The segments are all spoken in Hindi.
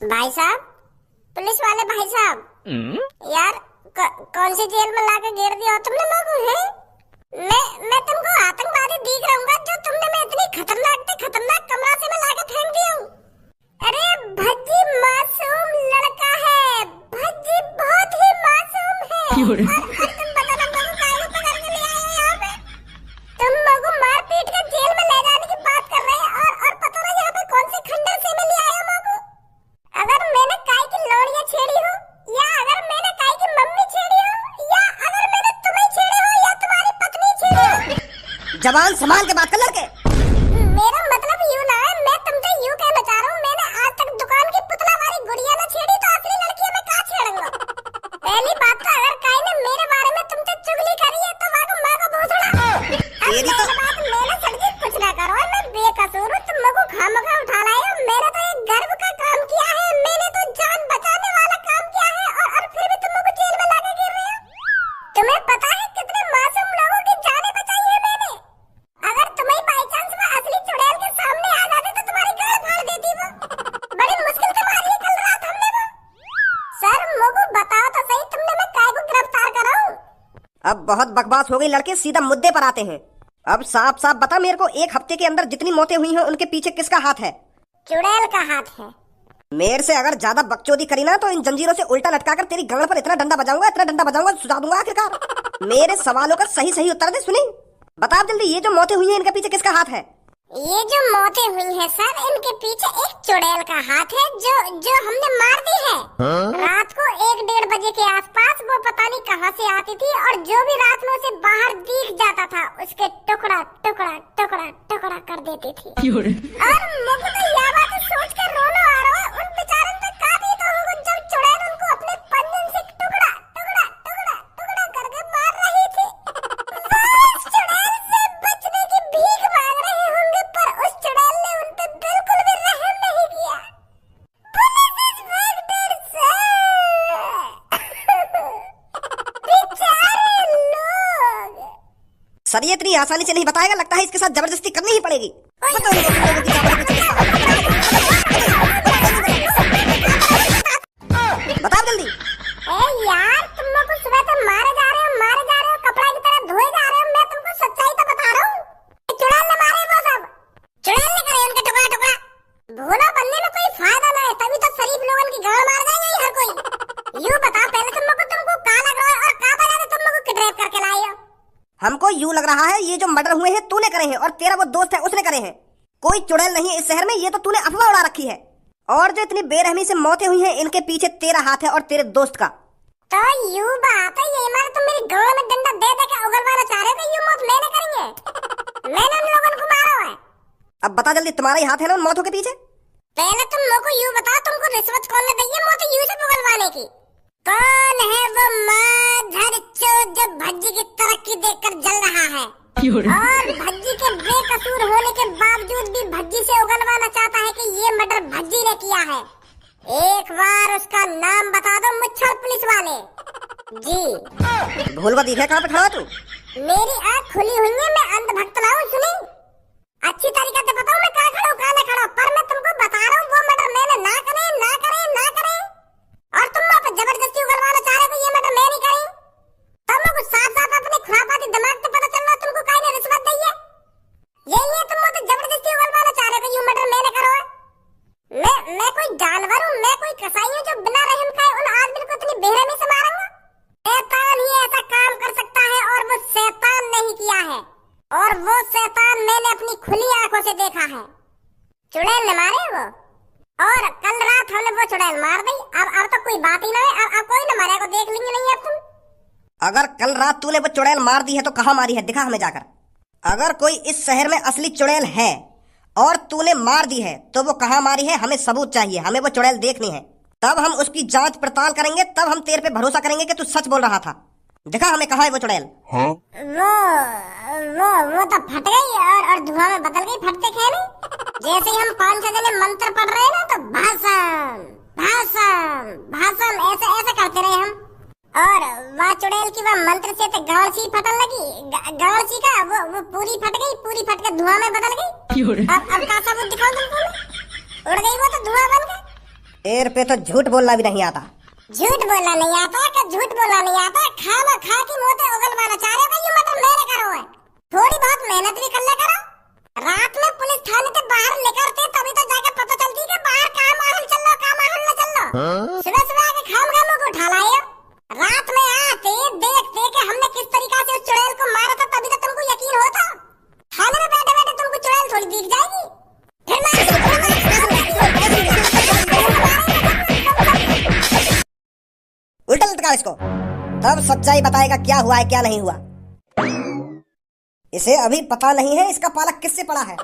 भाई साहब, पुलिस वाले भाई साहब, यार कौन सी जेल में लाके घेर दिया हो तुमने लोगों है? मैं तुमको आतंकवादी दिख रहूंगा जो तुमने मैं इतनी खतरनाक कमरा से मैं लाके फेंक दिया हूँ। अरे भज्जी मासूम लड़का है, भज्जी बहुत ही मासूम है। और तुम बताना लोगों काहे पकड़ के ले आए यहाँ पे? तुम लोगों मार पीट के जेल में ले जाने की बात कर रहे हैं और पता नहीं यहाँ पे कौन सी खंडर से में ले आए लोगों। अगर मैंने काय की लौड़ियाँ छेड़ी हो या अगर मैंने काय की मम्मी छेड़ी हो या अगर मैंने तुम्हें छेड़े हो या तुम्हारी पत्नी छेड़ी हो। जवान संभाल के बात कर लड़के। मेरा मतलब यूं ना है, मैं तुमसे यूं कहना चाह रहा हूँ, मैंने आज तक दुकान की पुतला वाली गुड़िया ना छेड़ी तो असली लड़की मैं कहाँ छेड़ूंगा? पहली बात तो अगर काय ने मेरे बारे में तुमसे चुगली करी है तो वाको माँ का भोसड़ा। अब मेरी बात मैंने सड़की कुछ ना करो, मैं बेकसूर हूँ, तुम लोगों खामखा उठा लाए हो। मैंने तो एक गर्व का काम किया है, मैंने तो जान बचाने वाला काम किया है और फिर भी तुम लोग जेल में लाके गिर रहे हो। तुम्हें पता है कितने मासूम लोगों की जानें बचाई है मैंने? अगर तुम्हें बाई चांस में असली चुड़ैल के सामने आ जाते तो तुम्हारी गाड़ फाड़ देती वो। बड़ी मुश्किल से मारी है कल रात हमने वो। सर मोगू बताओ तो सही, तुमने मैं काय को गिरफ्तार कराऊं? अब बहुत बकवास हो गई लड़के, सीधा मुद्दे पर आते हैं। अब साफ साफ बता मेरे को, एक हफ्ते के अंदर जितनी मौतें हुई हैं उनके पीछे किसका हाथ है? चुड़ैल का हाथ है। मेरे से अगर ज्यादा बकचोदी करी ना तो इन जंजीरों से उल्टा लटकाकर तेरी गगन पर इतना डंडा बजाऊंगा सुझा दूंगा आखिरकार। मेरे सवालों का सही सही उत्तर दे। सुनी बता जल्दी, ये जो मौतें हुई हैं इनके पीछे किसका हाथ है? ये जो मौतें हुई हैं सर, इनके पीछे एक चुड़ैल का हाथ है जो हमने मार दी है। रात को 1-1:30 बजे के आसपास वो पता नहीं कहां से आती थी और जो भी रात में उसे बाहर दिख जाता था उसके टुकड़ा कर देती थी। और मुझे तो यह बात सोच कर रोना आ रहा है, उन बेचारों पे का बीता होगा जब चुड़ैल उनको अपने पंजन से टुकड़ा करके मार रही थी। उस चुड़ैल से बचने की भीख मांग रहे होंगे पर उस चुड़ैल ने उन पे बिल्कुल भी रहम नहीं किया। पुलिस इंस्पेक्टर बेचारे लोग। सर ये इतनी आसानी से नहीं बताएगा, लगता है इसके साथ जबरदस्ती करनी ही पड़ेगी। बता जल्दी। यार तुम लोग को सुबह से मारे जा रहे हो कपड़ा की तरह धोए जा रहे हो, मैं तुमको सच्चाई तो बता रहा हूँ। चुड़ैल ने मारे वो सब, चुड़ैल ने करे उनके टुकड़ा। भोला बनने में कोई फायदा ना है, तभी तो शरीफ लोगों की गाड़ मार जाएंगे हर कोई। यूं बताओ पहले तुम लोग को तुमको कहाँ लग रहा है और कहाँ पर तुम लोग को किडनैप करके लाए हो? हमको यूं लग रहा है ये जो मर्डर हुए हैं तूने करे हैं और तेरा वो दोस्त है उसने करे हैं। कोई चुड़ैल नहीं है इस शहर में, ये तो तूने अफवाह उड़ा रखी है। और जो इतनी बेरहमी से मौतें हुई हैं इनके पीछे तेरा हाथ है और तेरे दोस्त का। तो यूं बात है, ये मारे तुम मेरी गौड़ में डंडा दे के उगलवाना चाह रहे हो कि यूं मौत मैंने करेंगे? मैंने उन लोगों को मारा है। अब बता जल्दी, तुम्हारा ही हाथ है ना उन मौतों के पीछे? पहले तुम लोगों को यूं बताओ, तुमको रिश्वत कौन ने दी है मौत यूं से उगलवाने की? कौन है वो माधर चोर जो भज्जी की तरक्की देखकर जल रहा है और भज्जी के बेकसूर होने के बावजूद भी भज्जी से उगलवाना चाहता है कि ये मर्डर भज्जी ने किया है? एक बार उसका नाम बता दो मुच्छर पुलिस वाले जी। भूलवा दिखे कहाँ पे खड़ा तू? मेरी आँख खुली हुई है, मैं अंधभक्त ना हूँ। सुनी अच्छी तरीके से बताओ मैं कहाँ खड़ा हूँ कहाँ नहीं खड़ा हूँ, पर मैं तुमको बता रहा हूँ वो मर्डर मैंने ना करे और तुम वहाँ पे जबरदस्ती उगलवाना चाह रहे हो ये मर्डर मैं नहीं करी। तुम लोग साफ अपने खुरापाती दिमाग से पता चल रहा तुमको काहे ने रिश्वत दी है? यही है तुम लोग जबरदस्ती उगलवाना चाह रहे हो कि ये मर्डर मैंने करो है। मैं कोई जानवर हूँ, मैं कोई कसाई हूँ जो बिना रहम खाए उन आदमी को इतनी बेरहमी से मारूंगा? शैतान ही ऐसा काम कर सकता है और वो शैतान नहीं किया है और वो शैतान मैंने अपनी खुली आंखों से देखा है। चुड़ैल ने मारे वो और कल रात हमने वो चुड़ैल मार दी। अब तो कोई बात ही ना है, अब कोई न मारेगा, देख लेंगे नहीं अब तुम। अगर कल रात तूने वो चुड़ैल मार दी है तो कहाँ मारी है, दिखा हमें जाकर। अगर कोई इस शहर में असली चुड़ैल है और तूने मार दी है तो वो कहाँ मारी है, हमें सबूत चाहिए, हमें वो चुड़ैल देखनी है। तब हम उसकी जांच पड़ताल करेंगे, तब हम तेरे पे भरोसा करेंगे कि तू सच बोल रहा था। दिखा हमें कहाँ है वो चुड़ैल। वो तो फट गई और धुआं में बदल गई फटते खेने। जैसे ही हम 5-6 जने मंत्र पढ़ रहे हैं ना तो भाषण ऐसे करते रहे हम और वह चुड़ैल की वह मंत्र से तो गांव फटन लगी। गांव का वो पूरी फट गई, पूरी फट के धुआं में बदल गई। अब का सबूत दिखाऊं तुमको? उड़ गई वो तो धुआं बन गई। तेरे पे तो झूठ बोलना भी नहीं आता। झूठ बोलना नहीं आता कि झूठ बोलना नहीं आता? खाना खा की मोते उगलवाना चाह रहे हो कि ये मटर मेरे करो है? थोड़ी बहुत मेहनत भी कर ले करो। रात में पुलिस थाने के बाहर लेकर तभी तो जाके पता चलती कि बाहर क्या माहौल चल रहा, क्या माहौल न चल रहा। सुबह सुबह आके खाम खामों को उठा लाए हो। रात में आते देखते कि हमने किस तरीका से उस चुड़ैल को मारा था, तभी तो तुमको यकीन होता। थाने में बैठे बैठे तुमको चुड़ैल थोड़ी दिख जाएगी। उल्टा लटका इसको, तब सच्चाई बताएगा क्या हुआ है क्या नहीं हुआ। इसे अभी पता नहीं है इसका पालक किससे पड़ा है।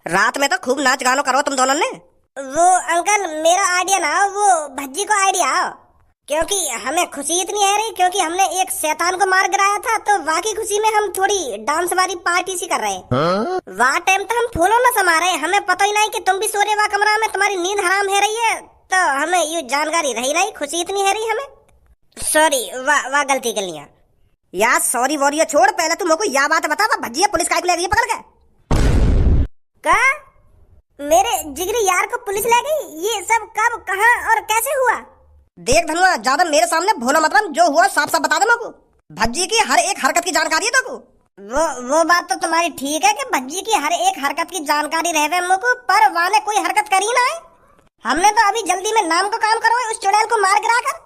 रात में तो खूब नाच गानो करो तुम दोनों ने। वो अंकल मेरा आइडिया ना, वो भज्जी को आइडिया, क्योंकि हमें खुशी इतनी है रही क्योंकि हमने एक शैतान को मार गिराया था, तो वाकई खुशी में हम थोड़ी डांस वाली पार्टी सी कर रहे हैं। वहाँ टाइम तो हम फूलों में समा रहे, हमें पता ही नहीं कि तुम भी सो रहे वहाँ कमरा में, तुम्हारी नींद हराम है रही है, तो हमें ये जानकारी रही खुशी इतनी है रही हमें। सॉरी, वाह गलती कर लिया यार। सॉरी वॉरियर छोड़, पहले तुम को यह बात बता, भज्जिया पुलिस काय को ले गई पकड़ के? का मेरे जिगरी यार को पुलिस ले गई? ये सब कब, कहां और कैसे हुआ? देख धनुआ, ज्यादा मेरे सामने भोला मतलब जो हुआ साफ साफ बता दे मेरे को। भज्जी की हर एक हरकत की जानकारी है तेको। वो बात तो तुम्हारी ठीक है कि भज्जी की हर एक हरकत की जानकारी रहे मुझको, पर वाने कोई हरकत करी ना है। हमने तो अभी जल्दी में नाम को काम करो उस चुड़ैल को मार गिरा कर।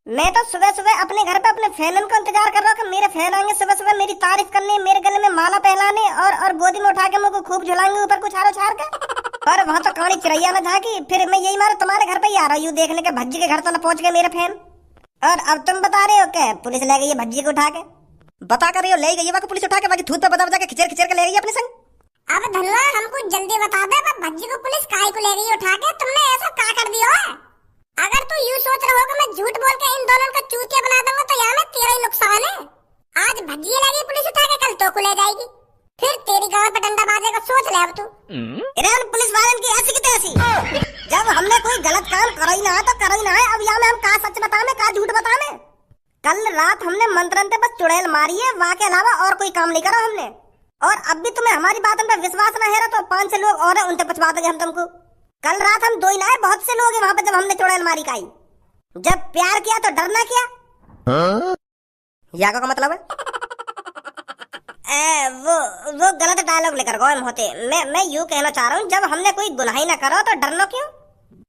मैं तो सुबह सुबह अपने घर पे अपने फैन का इंतजार कर रहा हूँ कि मेरे फैन आएंगे सुबह सुबह मेरी तारीफ करने, मेरे गले में माला पहनाने और गोदी में उठा के मुझको खूब झुलाएंगे ऊपर कुछ हारो छाड़ के। पर वहाँ तो कहानी चिड़ैया न झांकी, फिर मैं यही मारा तुम्हारे घर पे ही आ रहा हूँ देखने के भज्जी के घर तो न पहुंच गए मेरे फैन। और अब तुम बता रहे हो कि पुलिस ले गई है भज्जी को उठा के? बता कर रही हो ले गई है पुलिस उठा के, बाकी धूत पे बता बता के खिचर खिचर के ले गई अपने संग। अब धनवा हमको जल्दी बता दे भज्जी को पुलिस काहे को ले गई उठा के? तुमने ऐसा क्या कर दिया है? अगर तू यूं सोच रहा होगा मैं झूठ बोल के इन दोनों का चूतिया बना दूंगा तो यहाँ में तेरा ही नुकसान है। आज भज्जी ले गई पुलिस उठा के, कल तो को ले जाएगी, फिर तेरी गांव पे डंडा बाजेगा। सोच ले अब तू। पुलिस वालन की ऐसी की तैसी। जब हमने कोई गलत काम करा ही ना तो करा ही ना है, अब यहाँ में हम का सच बताने का झूठ बताने? कल रात हमने मंत्रंते बस चुड़ैल मारी है, वहाँ के अलावा और कोई काम नहीं करा हमने। और अब भी तुम्हें हमारी बातों पर विश्वास न है रहा तो 5 लोग और हैं, उनसे पूछवा देंगे हम तुमको। कल रात हम दो ही ना है, बहुत से लोग हैं वहाँ पे जब हमने चुड़ैल मारी काई। जब प्यार किया तो डरना किया। या का मतलब है? वो गलत डायलॉग लेकर गए होते। मैं यूं कहना चाह रहा हूँ, जब हमने कोई गुनाह ही ना करो तो डरना क्यों?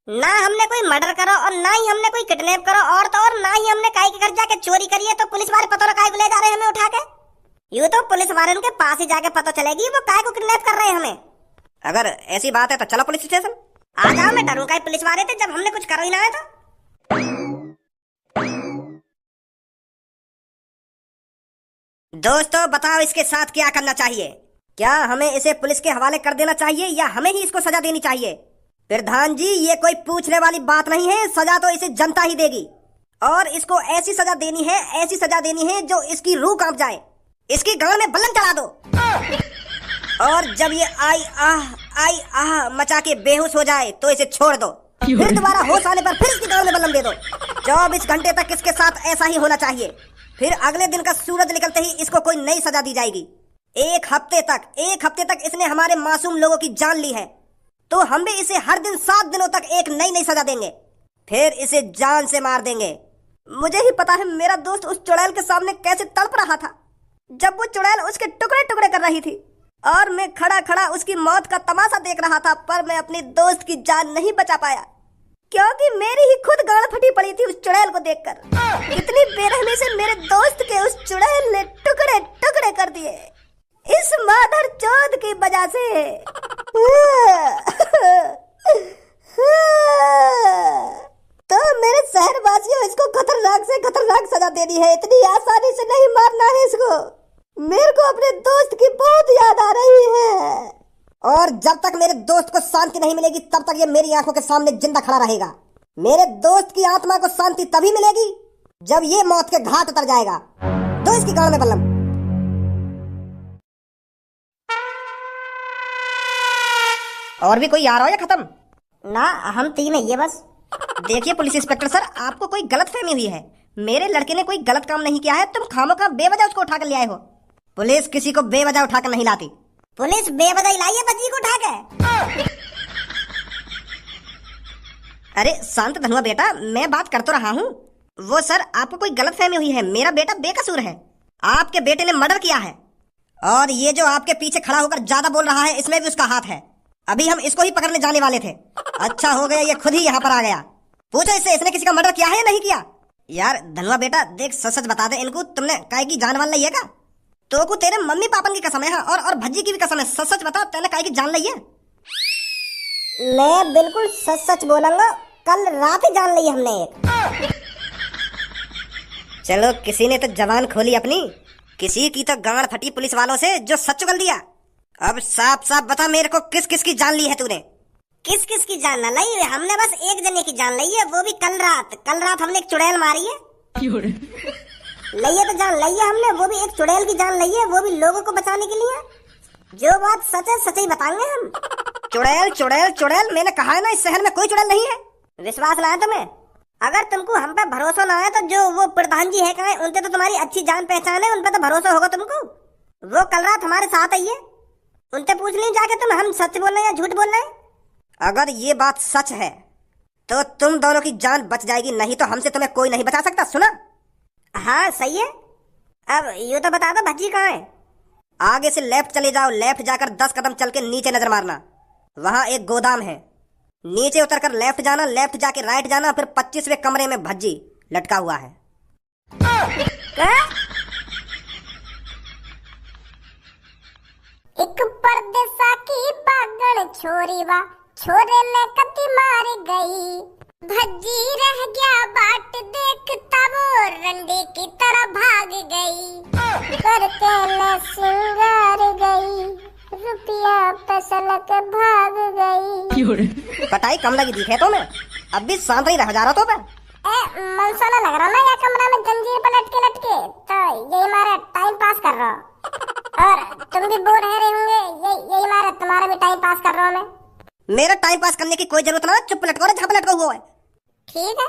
ना हमने कोई मर्डर करो और ना ही हमने कोई किडनैप करो और तो और ना ही हमने काई के घर जाके चोरी करी है, तो पुलिस वाले पता काहे को ले जा रहे हैं हमें उठा के? यूं तो पुलिस वाले के पास ही जाके पता चलेगी वो काहे को किडनैप कर रहे हैं हमें। अगर ऐसी बात है तो चलो पुलिस स्टेशन। आ जाओ, मैं डरूं काहे पुलिस वाले थे जब हमने कुछ करो ही ना है तो। दोस्तों बताओ इसके साथ क्या करना चाहिए? क्या हमें इसे पुलिस के हवाले कर देना चाहिए या हमें ही इसको सजा देनी चाहिए? प्रधान जी ये कोई पूछने वाली बात नहीं है, सजा तो इसे जनता ही देगी। और इसको ऐसी सजा देनी है, ऐसी सजा देनी है जो इसकी रूह कांप जाए। इसकी गांड में बल्लन चढ़ा दो और जब ये आई आह मचा के बेहोश हो जाए तो इसे छोड़ दो। फिर दोबारा होश आने पर फिर इसकी गांड में बल्लम दे दो। 24 घंटे तक इसके साथ ऐसा ही होना चाहिए। फिर अगले दिन का सूरज निकलते ही इसको कोई नई सजा दी जाएगी। एक हफ्ते तक इसने हमारे मासूम लोगों की जान ली है, तो हम भी इसे हर दिन 7 दिनों तक एक नई सजा देंगे, फिर इसे जान से मार देंगे। मुझे ही पता है मेरा दोस्त उस चुड़ैल के सामने कैसे तड़प रहा था जब वो चुड़ैल उसके टुकड़े टुकड़े कर रही थी और मैं खड़ा खड़ा उसकी मौत का तमाशा देख रहा था, पर मैं अपने दोस्त की जान नहीं बचा पाया क्योंकि मेरी ही खुद गाड़ फटी पड़ी थी उस चुड़ैल को देखकर। इतनी बेरहमी से मेरे दोस्त के उस चुड़ैल ने टुकड़े टुकड़े कर दिए इस मादर चौथ की वजह से। तो मेरे शहरवासियों इसको खतरनाक से खतरनाक सजा देनी है, इतनी आसानी से नहीं मारना है इसको। मेरे को अपने दोस्त की बहुत याद आ रही है और जब तक मेरे दोस्त को शांति नहीं मिलेगी तब तक ये मेरी आंखों के सामने जिंदा खड़ा रहेगा। मेरे दोस्त की आत्मा को शांति तभी मिलेगी जब ये मौत के घाट उतर जाएगा। दो इसकी गांड में बल्लम। और भी कोई आ रहा हो या खत्म? ना हम 3 है ये बस। देखिए पुलिस इंस्पेक्टर सर, आपको कोई गलतफहमी हुई है। मेरे लड़के ने कोई गलत काम नहीं किया है, तुम खामोखा बेवजह उसको उठा कर ले आए हो। पुलिस किसी को बेवजह उठा कर नहीं लाती। पुलिस बेवजह लाई है बच्ची को उठा के। अरे शांत धनुआ बेटा, मैं बात कर तो रहा हूँ। वो सर, आपको कोई गलतफहमी हुई है। मेरा बेटा बेकसूर है। आपके बेटे ने मर्डर किया है। और ये जो आपके पीछे खड़ा होकर ज्यादा बोल रहा है, इसमें भी उसका हाथ है। अभी हम इसको ही पकड़ने जाने वाले थे। अच्छा हो गया ये खुद ही यहाँ पर आ गया। पूछो इससे, इसने किसी का मर्डर किया है या नहीं किया? यार धनुआ बेटा देख, सच सच बता दे इनको, तुमने काय की जान वान ली है का? तो को तेरे मम्मी पापन की कसम है और भज्जी की भी कसम है। सच सच बता, तेने काय की जान ली है? मैं बिल्कुल सच सच बोलूंगा, कल रात ही जान ली हमने एक। चलो किसी ने तो जबान खोली अपनी, किसी की तो गांड फटी पुलिस वालों से जो सच उगल दिया। अब साफ साफ बता मेरे को, किस किस की जान ली है तूने? किस किस की जान ना ली? हमने बस एक जने की जान ली है, वो भी कल रात हमने एक चुड़ैल मारी है। लइए तो जान ली है हमने, वो भी एक चुड़ैल की जान ली है, वो भी लोगों को बचाने के लिए। जो बात सच है सच ही बताएंगे हम। चुड़ैल चुड़ैल चुड़ैल, मैंने कहा है ना इस शहर में कोई चुड़ैल नहीं है। विश्वास लाए तुम्हें? अगर तुमको हम पे भरोसा ना है तो जो वो प्रधान जी है कहे, उनसे तो तुम्हारी अच्छी जान पहचान है, उन पे तो भरोसा होगा तुमको। वो कल रात हमारे साथ आई है, उनसे पूछ ली जाके तुम हम सच बोल रहे हैं या झूठ बोल रहे हैं। अगर ये बात सच है तो तुम दोनों की जान बच जाएगी, नहीं तो हमसे तुम्हें कोई नहीं बचा सकता। सुना? हाँ सही है। अब यूँ तो बता दो भज्जी कहाँ है? आगे से लेफ्ट चले जाओ, लेफ्ट जाकर 10 कदम चल के नीचे नजर मारना, वहां एक गोदाम है। नीचे उतरकर लेफ्ट जाना, लेफ्ट जाके राइट जाना, फिर 25वें कमरे में भज्जी लटका हुआ है। क्या? एक परदेसा की बागण छोरी वा, छोरे ने कति मार गई। भज्जी रह गया बाट देखता, वो रंडी की तरह भाग गई। करके न सिंगार गई, रुपया पसलक भाग गई। कटाई कम लगी दिखे तो मैं, अब भी शांत नहीं रह जा रहा तो मैं। मनसाना लग रहा ना या कमरा में जंजीर पर लटके लटके, तो यही मारा टाइम पास कर रहा। और तुम भी बोर रह रहे होंगे, यही मारा तुम्हारा भी टाइम पास कर रहा हूँ मैं। मेरा टाइम पास करने की कोई जरूरत ना, चुप लटको रे, झाप लटको हुआ है। ठीक है।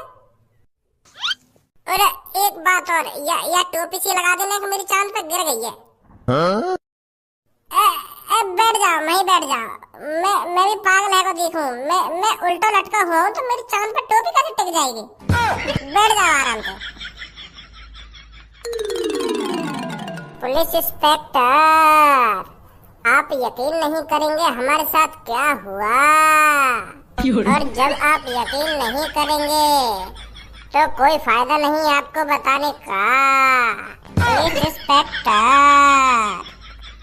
और एक बात और, या टोपी सी लगा देना कि मेरी चांद पे गिर गई है। हाँ? बैठ जाओ, मैं ही बैठ जाओ। मैं भी पागल है को देखूं। मैं उल्टा लटका हुआ हूँ तो मेरी चांद पे टोपी कैसे टिक जाएगी? बैठ जाओ आराम से। पुलिस इंस्पेक्टर, आप यकीन नहीं करेंगे हमारे साथ क्या हुआ। और जब आप यकीन नहीं करेंगे तो कोई फायदा नहीं आपको बताने का। पुलिस इंस्पेक्टर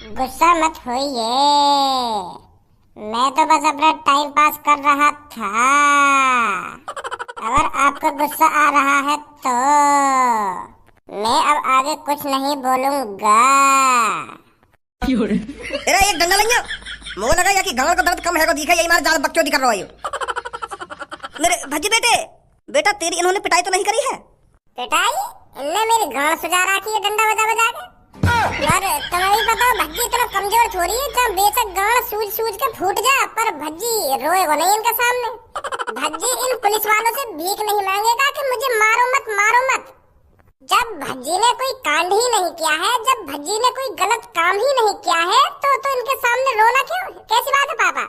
गुस्सा मत होइए, मैं तो बस अपना टाइम पास कर रहा था। अगर आपको गुस्सा आ रहा है तो मैं अब आगे कुछ नहीं बोलूंगा। तेरा एक डंडा लग गया, मुझे लगा या कि गांव का दर्द कम है को दिखा, यही मार ज्यादा बकचोदी कर रहा है। मेरे भज्जी बेटा तेरी इन्होंने पिटाई तो नहीं करी है? पिटाई? इनने मेरी गांड सुजा रखी है डंडा बजा बजा के। और तुम्हें भी पता भज्जी इतना कमजोर थोड़ी है, जब बेशक गांड सूझ के फूट जा, पर भज्जी रोएगा नहीं इनके सामने। भज्जी इन पुलिस वालों से भीख नहीं मांगेगा कि मुझे मारो मत। जब भज्जी ने कोई कांड ही नहीं किया है, जब भज्जी ने कोई गलत काम ही नहीं किया है, तो इनके सामने रोना क्यों? कैसी बात है पापा?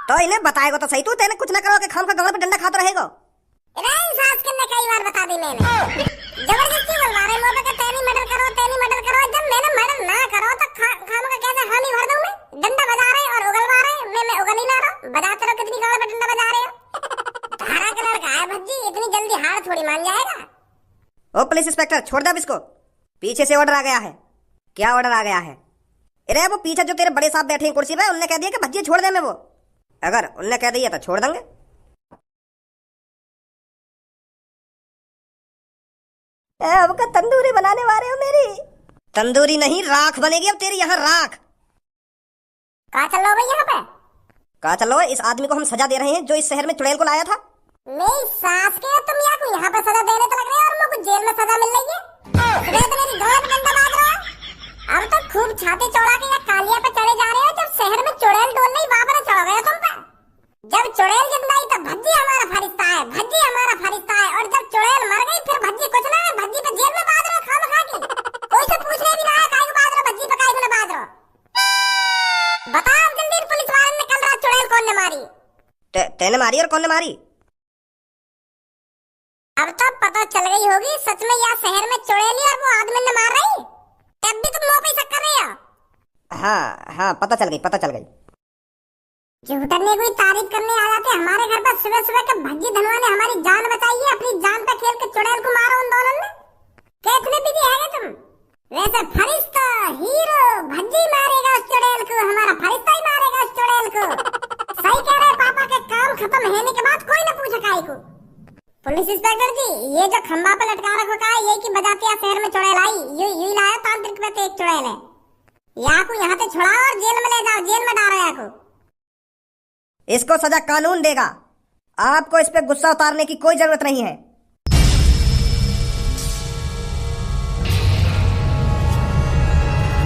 तो इन्हें बताएगा तो सही, तू तेने कुछ ना करो कि खाम का गांव पे डंडा खाता रहेगा। सास के कई बार बता दी मैंने, जबरदस्ती बोलवा रहे मुंह पे तेनी मर्डर करो। जब मैंने मर्डर ना करो तो खाम का कैसे हामी भर दूं मैं? डंडा बजा रहे और उगलवा रहे, मैं उगल ही ना रहा। बजाते रहो, कितनी गांव पे डंडा बजा रहे हो। धारा कलर का है भज्जी, इतनी जल्दी हार थोड़ी मान जाएगा। ओ पुलिस इंस्पेक्टर छोड़ दे अब इसको, पीछे से ऑर्डर आ गया है। क्या ऑर्डर आ गया है? अरे वो पीछे जो तेरे बड़े साहब बैठे हैं कुर्सी पे, उनने कह दिया कि भज्जी छोड़ दे। मैं वो अगर उनने कह दिया तो छोड़ देंगे। अब का तंदूरी बनाने वाले हो मेरी? तंदूरी नहीं, राख बनेगी अब तेरी यहाँ, राख। कहाँ चल रहा हो भाई यहाँ पे? कहाँ चल रहा हो? इस आदमी को हम सजा दे रहे हैं जो इस शहर में चुड़ैल को लाया था। मेरी सास के तुम यहाँ पे सजा देने तो लग रहे हो, और मुझे जेल में सजा मिल रही है। तो मेरी गांड डंडा बाज रहा है। अब तो खूब छाती चौड़ा के या कालिया पे चढ़े जा रहे हो। जब शहर में चुड़ैल डोल नहीं, वहाँ पर चढ़ गए तुम पे। जब चुड़ैल जिंदा आई तो भज्जी हमारा फरिश्ता है, और जब चुड़ैल मर गई फिर भज्जी कुछ ना है। भज्जी पे जेल में बाज रहे हो खामखा की। कोई से पूछने भी ना है काहे को बाज रहे हो, भज्जी पे काहे को ना बाज रहे हो। बताओ जल्दी, पुलिस वाले ने कल रात चुड़ैल कौन ने मारी? तेने मारी और कौन ने मारी? अब तो पता चल गई होगी सच में यहाँ शहर में चुड़ैली और वो आदमी ने मार रही। तब भी तुम मुंह पे शक कर रहे हो। हाँ हाँ, पता चल गई, पता चल गई। झूठने कोई तारीफ करने आ जाते हमारे घर पर सुबह सुबह के भज्जी धनवा ने हमारी जान बचाई है। अपनी जान पे खेल के चुड़ैल को मारो उन दोनों ने। कितने बिजी है तुम? वैसे फरिश्ता हीरो भज्जी मारेगा उस चुड़ैल को, हमारा फरिश्ता ही मारेगा उस चुड़ैल को। सही कह रहे पापा के काम खत्म होने के बाद कोई न पूछे काहे को। पुलिस इंस्पेक्टर जी, ये जो खंबा पे लटका रखा का है, ये की बजातिया शहर में चुड़ैल आई। यू लाया तांत्रिक पे एक चुड़ैल है। यहाँ को यहाँ से छुड़ाओ और जेल में ले जाओ, जेल में डालो यहाँ को। इसको सजा कानून देगा। आपको इस पे गुस्सा उतारने की कोई जरूरत नहीं है।